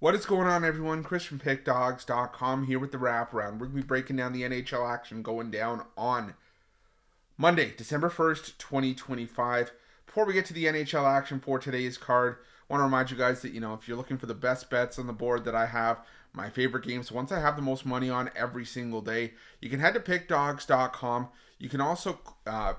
What is going on, everyone? Chris from Pickdawgz.com here with the Wraparound. We're going to be breaking down the NHL action going down on Monday, December 1st, 2025. Before we get to the NHL action for today's card, I want to remind you guys that, if you're looking for the best bets on the board that I have, my favorite games, ones I have the most money on every single day, you can head to Pickdawgz.com. You can also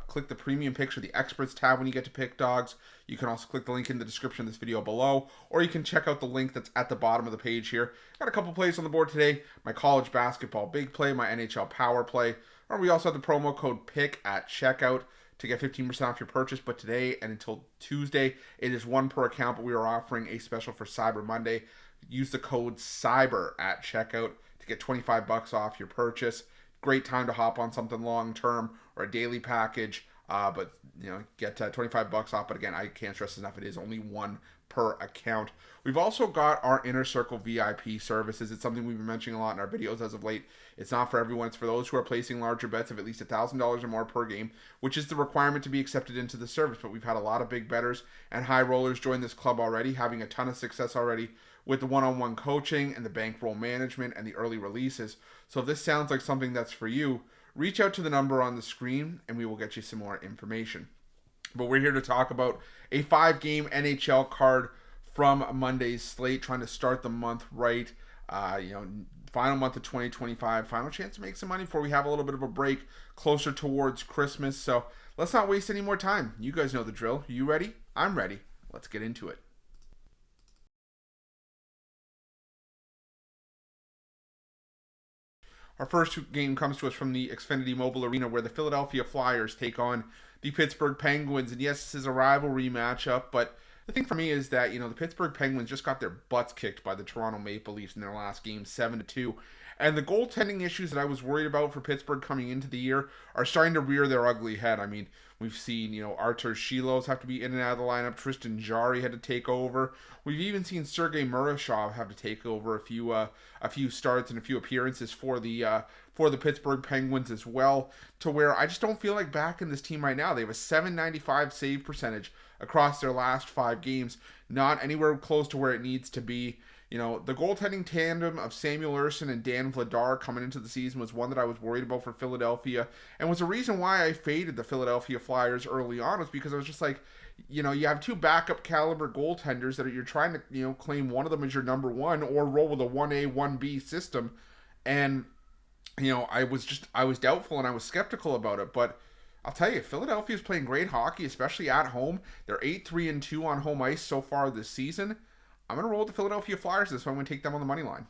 click the premium picks or the experts tab when you get to Pickdawgz. You can also click the link in the description of this video below, or you can check out the link that's at the bottom of the page here. Got a couple plays on the board today. My college basketball big play, my NHL power play. Or we also have the promo code PICK at checkout to get 15% off your purchase. But today and until Tuesday, it is one per account, but we are offering a special for Cyber Monday. Use the code CYBER at checkout to get $25 off your purchase. Great time to hop on something long term or a daily package, but get $25 off. But again, I can't stress enough, it is only one per account. We've also got our Inner Circle VIP services. It's something we've been mentioning a lot in our videos as of late. It's not for everyone. It's for those who are placing larger bets of at least $1,000 or more per game, which is the requirement to be accepted into the service. But we've had a lot of big bettors and high rollers join this club already, having a ton of success already with the one-on-one coaching and the bankroll management and the early releases. So if this sounds like something that's for you, reach out to the number on the screen and we will get you some more information. But we're here to talk about a 5-game NHL card from Monday's slate, trying to start the month right. Final month of 2025, final chance to make some money before we have a little bit of a break closer towards Christmas. So let's not waste any more time. You guys know the drill. You ready? I'm ready. Let's get into it. Our first game comes to us from the Xfinity Mobile Arena, where the Philadelphia Flyers take on the Pittsburgh Penguins. And yes, this is a rivalry matchup, but the thing for me is that, the Pittsburgh Penguins just got their butts kicked by the Toronto Maple Leafs in their last game, 7-2. And the goaltending issues that I was worried about for Pittsburgh coming into the year are starting to rear their ugly head. I mean, we've seen, Artur Shilos have to be in and out of the lineup. Tristan Jarry had to take over. We've even seen Sergei Murashov have to take over a few starts and a few appearances for the Pittsburgh Penguins as well, to where I just don't feel like backing this team right now. They have a .795 save percentage across their last 5 games, not anywhere close to where it needs to be. The goaltending tandem of Samuel Ersson and Dan Vladar coming into the season was one that I was worried about for Philadelphia, and was a reason why I faded the Philadelphia Flyers early on, was because I was just like, you have 2 backup caliber goaltenders that you're trying to, claim one of them as your number one or roll with a 1A, 1B system. And, I was doubtful and I was skeptical about it, but I'll tell you, Philadelphia is playing great hockey, especially at home. They're 8-3-2 on home ice so far this season. I'm going to roll with the Philadelphia Flyers this one. I'm going to take them on the money line.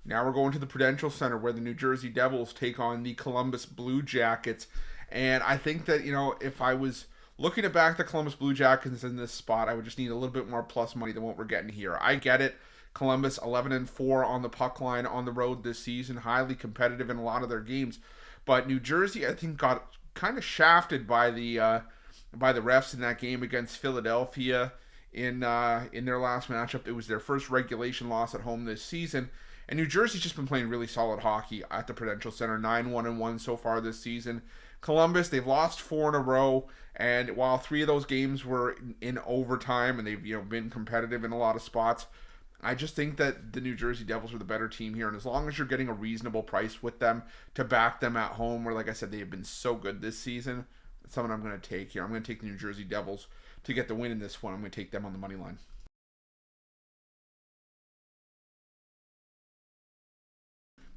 Now we're going to the Prudential Center, where the New Jersey Devils take on the Columbus Blue Jackets. And I think that, if I was looking to back the Columbus Blue Jackets in this spot, I would just need a little bit more plus money than what we're getting here. I get it. Columbus 11-4 on the puck line on the road this season, highly competitive in a lot of their games. But New Jersey, I think, got kind of shafted by the refs in that game against Philadelphia in their last matchup. It was their first regulation loss at home this season. And New Jersey's just been playing really solid hockey at the Prudential Center, 9-1-1 so far this season. Columbus, they've lost 4 in a row, and while 3 of those games were in overtime and they've been competitive in a lot of spots, I just think that the New Jersey Devils are the better team here, and as long as you're getting a reasonable price with them to back them at home, where, like I said, they have been so good this season, that's something I'm going to take here. I'm going to take the New Jersey Devils to get the win in this one. I'm going to take them on the money line.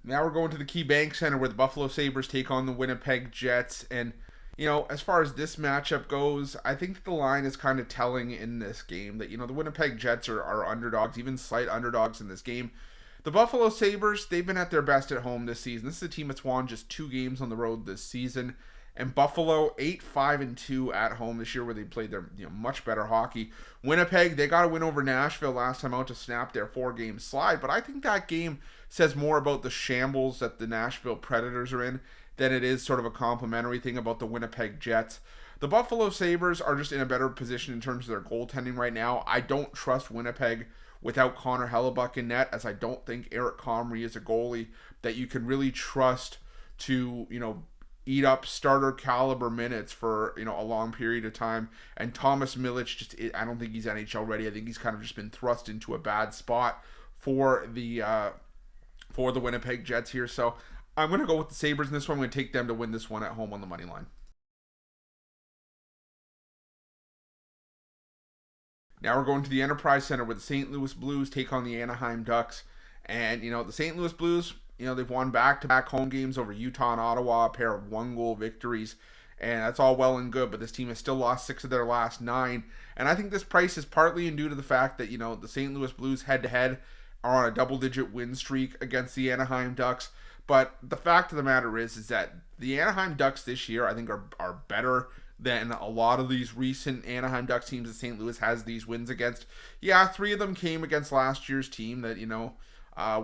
Now we're going to the Key Bank Center, where the Buffalo Sabres take on the Winnipeg Jets. And, as far as this matchup goes, I think that the line is kind of telling in this game that, the Winnipeg Jets are underdogs, even slight underdogs in this game. The Buffalo Sabres, they've been at their best at home this season. This is a team that's won just 2 games on the road this season. And Buffalo, 8-5-2 at home this year, where they played their much better hockey. Winnipeg, they got a win over Nashville last time out to snap their 4-game slide. But I think that game says more about the shambles that the Nashville Predators are in than it is sort of a complimentary thing about the Winnipeg Jets. The Buffalo Sabres are just in a better position in terms of their goaltending right now. I don't trust Winnipeg without Connor Hellebuck in net, as I don't think Eric Comrie is a goalie that you can really trust to, eat up starter caliber minutes for a long period of time. And Thomas Milic, I don't think he's NHL ready. I think he's kind of just been thrust into a bad spot for the Winnipeg Jets here. So I'm going to go with the Sabres in this one. I'm going to take them to win this one at home on the money line. Now we're going to the Enterprise Center where the St. Louis Blues take on the Anaheim Ducks. And, the St. Louis Blues, they've won back-to-back home games over Utah and Ottawa, a pair of one-goal victories. And that's all well and good, but this team has still lost 6 of their last 9. And I think this price is partly due to the fact that, the St. Louis Blues head-to-head are on a double-digit win streak against the Anaheim Ducks. But the fact of the matter is that the Anaheim Ducks this year, I think, are better than a lot of these recent Anaheim Ducks teams that St. Louis has these wins against. Yeah, 3 of them came against last year's team that,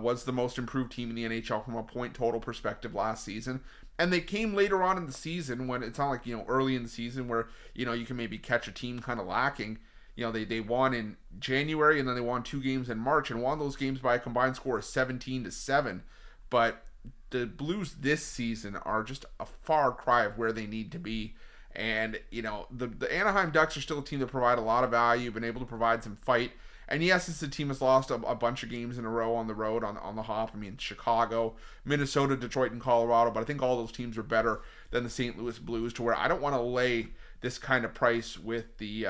was the most improved team in the NHL from a point total perspective last season. And they came later on in the season when it's not like, early in the season where, you can maybe catch a team kind of lacking. They won in January and then they won 2 games in March and won those games by a combined score of 17-7. But the Blues this season are just a far cry of where they need to be. And, the Anaheim Ducks are still a team that provide a lot of value, been able to provide some fight. And yes, it's a team that's lost a bunch of games in a row on the road, on the hop. I mean, Chicago, Minnesota, Detroit, and Colorado. But I think all those teams are better than the St. Louis Blues, to where I don't want to lay this kind of price with the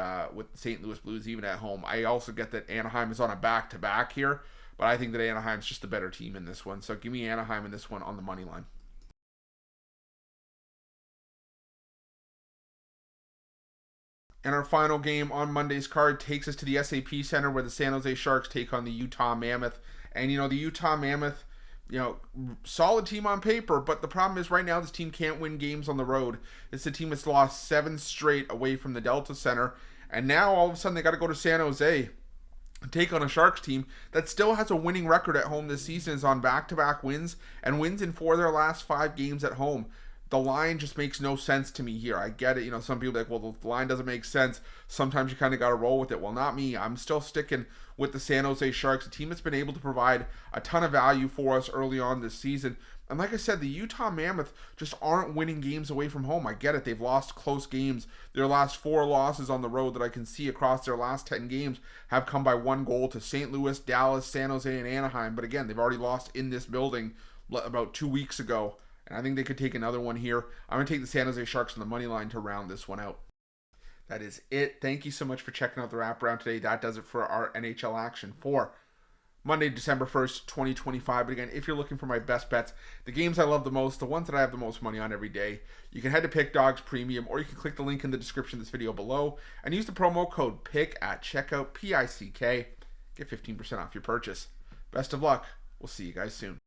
St. Louis Blues even at home. I also get that Anaheim is on a back-to-back here, but I think that Anaheim's just the better team in this one. So give me Anaheim in this one on the money line. And our final game on Monday's card takes us to the SAP Center where the San Jose Sharks take on the Utah Mammoth. And, the Utah Mammoth, solid team on paper, but the problem is right now this team can't win games on the road. It's a team that's lost 7 straight away from the Delta Center. And now all of a sudden they got to go to San Jose and take on a Sharks team that still has a winning record at home this season, is on back-to-back wins and wins in 4 of their last 5 games at home. The line just makes no sense to me here. I get it. Some people are like, well, the line doesn't make sense. Sometimes you kind of got to roll with it. Well, not me. I'm still sticking with the San Jose Sharks, a team that's been able to provide a ton of value for us early on this season. And like I said, the Utah Mammoth just aren't winning games away from home. I get it. They've lost close games. Their last 4 losses on the road that I can see across their last 10 games have come by 1 goal to St. Louis, Dallas, San Jose, and Anaheim. But again, they've already lost in this building about 2 weeks ago. And I think they could take another one here. I'm going to take the San Jose Sharks on the money line to round this one out. That is it. Thank you so much for checking out the Wraparound today. That does it for our NHL action for Monday, December 1st, 2025. But again, if you're looking for my best bets, the games I love the most, the ones that I have the most money on every day, you can head to Pickdawgz Premium, or you can click the link in the description of this video below and use the promo code PICK at checkout, PICK. Get 15% off your purchase. Best of luck. We'll see you guys soon.